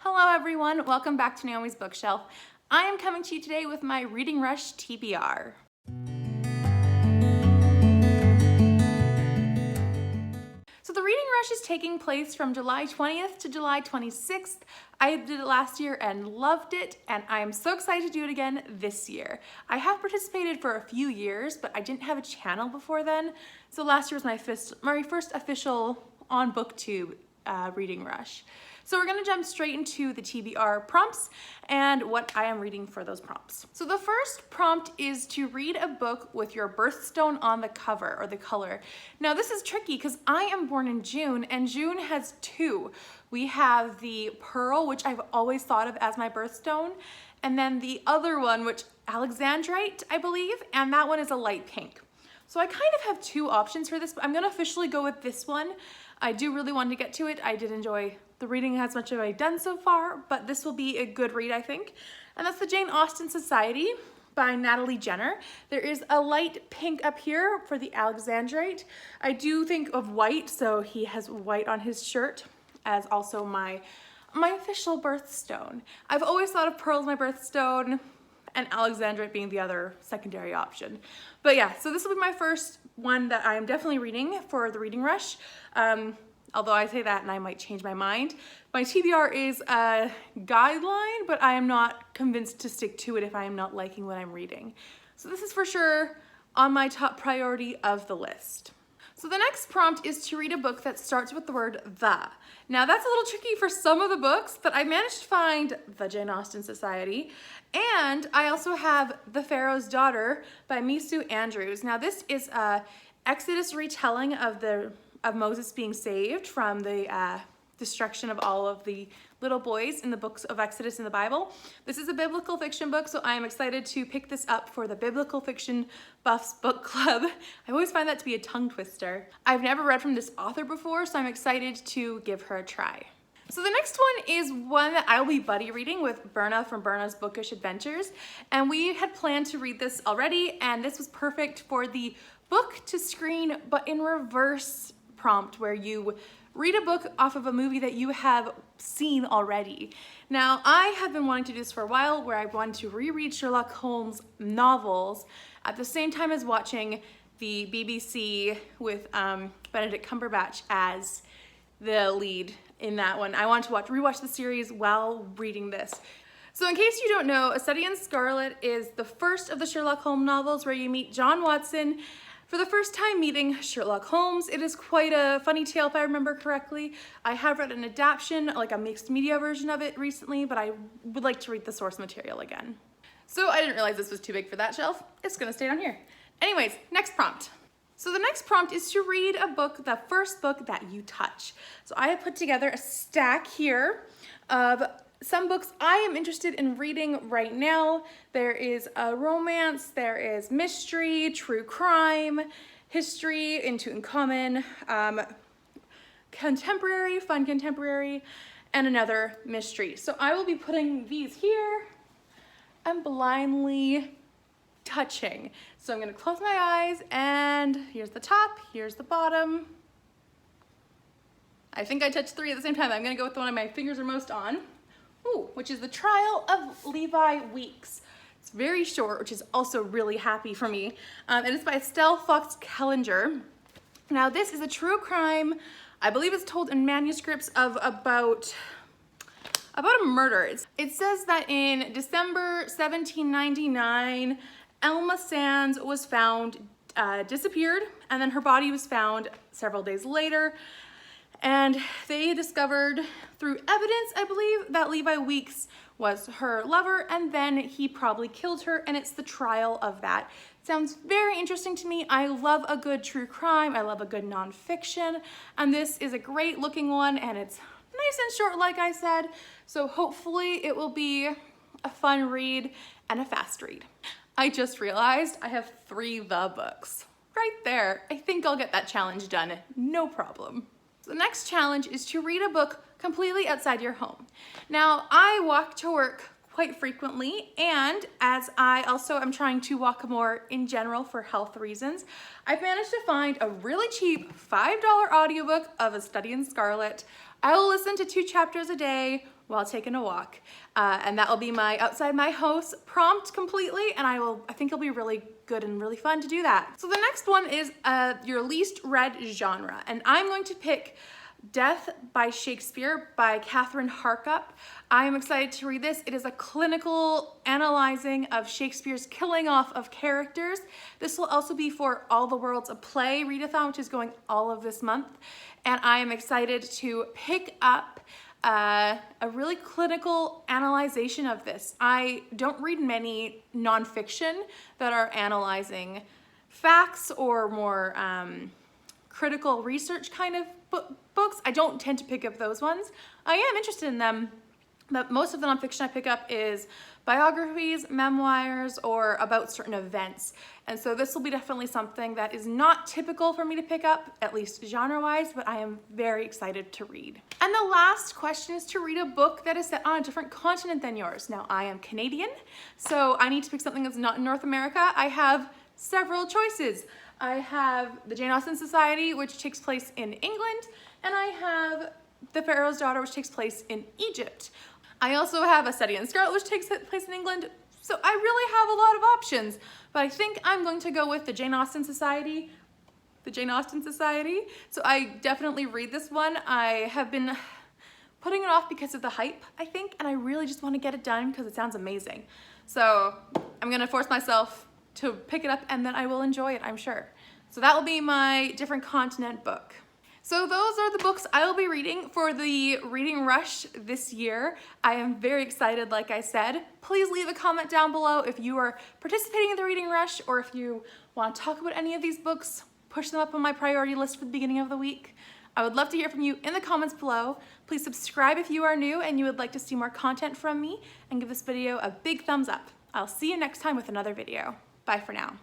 Hello everyone, welcome back to Naomi's Bookshelf. I am coming to you today with my Reading Rush TBR. So the Reading Rush is taking place from July 20th to July 26th. I did it last year and loved it, and I am so excited to do it again this year. I have participated for a few years, but I didn't have a channel before then. So last year was my first official on BookTube Reading Rush. So we're gonna jump straight into the TBR prompts and what I am reading for those prompts. So the first prompt is to read a book with your birthstone on the cover or the color. Now this is tricky because I am born in June and June has two. We have the pearl, which I've always thought of as my birthstone, and then the other one, which Alexandrite, I believe, and that one is a light pink. So I kind of have two options for this, but I'm gonna officially go with this one. I do really want to get to it. I did enjoy the reading as much as I've done so far, but this will be a good read, I think. And that's the Jane Austen Society by Natalie Jenner. There is a light pink up here for the Alexandrite. I do think of white, so he has white on his shirt as also my official birthstone. I've always thought of pearl as my birthstone and Alexandrite being the other secondary option. But yeah, so this will be my first one that I am definitely reading for the Reading Rush. Although I say that and I might change my mind. My TBR is a guideline, but I am not convinced to stick to it if I am not liking what I'm reading. So this is for sure on my top priority of the list. So the next prompt is to read a book that starts with the word the. Now that's a little tricky for some of the books, but I managed to find the Jane Austen Society, and I also have The Pharaohs Daughter by Misu Andrews. Now this is a Exodus retelling of Moses being saved from the destruction of all of the little boys in the books of Exodus in the Bible. This is a biblical fiction book, so I am excited to pick this up for the Biblical Fiction Buffs Book Club. I always find that to be a tongue twister. I've never read from this author before, so I'm excited to give her a try. So the next one is one that I'll be buddy reading with Berna from Berna's Bookish Adventures, and we had planned to read this already, and this was perfect for the book to screen but in reverse prompt, where you read a book off of a movie that you have seen already. Now, I have been wanting to do this for a while, where I wanted to reread Sherlock Holmes novels at the same time as watching the BBC with Benedict Cumberbatch as the lead in that one. I wanted to rewatch the series while reading this. So in case you don't know, A Study in Scarlet is the first of the Sherlock Holmes novels where you meet John Watson for the first time meeting Sherlock Holmes. It is quite a funny tale if I remember correctly. I have read an adaptation, like a mixed media version of it recently, but I would like to read the source material again. So I didn't realize this was too big for that shelf. It's gonna stay down here. Anyways, next prompt. So the next prompt is to read a book, the first book that you touch. So I have put together a stack here of some books I am interested in reading right now. There is a romance, there is mystery, true crime, history in Tutankhamun, contemporary, fun contemporary, and another mystery. So I will be putting these here and blindly touching. So I'm gonna close my eyes, and here's the top, here's the bottom. I think I touched three at the same time. I'm gonna go with the one my fingers are most on. Ooh, which is The Trial of Levi Weeks. It's very short, which is also really happy for me. And it's by Estelle Fox Kellinger. Now this is a true crime. I believe it's told in manuscripts of about a murder. It says that in December 1799, Elma Sands was found disappeared, and then her body was found several days later. And they discovered through evidence, I believe, that Levi Weeks was her lover, and then he probably killed her, and it's the trial of that. Sounds very interesting to me. I love a good true crime. I love a good nonfiction, and this is a great looking one, and it's nice and short, like I said. So hopefully it will be a fun read and a fast read. I just realized I have 3 the books right there. I think I'll get that challenge done, no problem. So the next challenge is to read a book completely outside your home. Now, I walk to work quite frequently, and as I also am trying to walk more in general for health reasons, I've managed to find a really cheap $5 audiobook of A Study in Scarlet. I will listen to 2 chapters a day while taking a walk. And that will be my outside my house prompt completely, and I think it'll be really good and really fun to do that. So the next one is your least read genre, and I'm going to pick Death by Shakespeare by Catherine Harkup. I am excited to read this. It is a clinical analyzing of Shakespeare's killing off of characters. This will also be for All the World's a Play readathon, which is going all of this month. And I am excited to pick up a really clinical analyzation of this. I don't read many nonfiction that are analyzing facts or more critical research kind of books. I don't tend to pick up those ones. I am interested in them, but most of the nonfiction I pick up is biographies, memoirs, or about certain events. And so this will be definitely something that is not typical for me to pick up, at least genre-wise, but I am very excited to read. And the last question is to read a book that is set on a different continent than yours. Now, I am Canadian, so I need to pick something that's not in North America. I have several choices. I have the Jane Austen Society, which takes place in England, and I have the Pharaohs Daughter, which takes place in Egypt. I also have a study in Scarlet, which takes place in England, so I really have a lot of options, but I think I'm going to go with the Jane Austen Society. So I definitely read this one. I have been putting it off because of the hype, I think, and I really just want to get it done because it sounds amazing. So I'm gonna force myself to pick it up, and then I will enjoy it, I'm sure. So that will be my different continent book. So those are the books I will be reading for the reading rush this year. I am very excited, like I said. Please leave a comment down below if you are participating in the reading rush, or if you want to talk about any of these books, push them up on my priority list for the beginning of the week. I would love to hear from you in the comments below. Please subscribe if you are new and you would like to see more content from me, and give this video a big thumbs up. I'll see you next time with another video. Bye for now.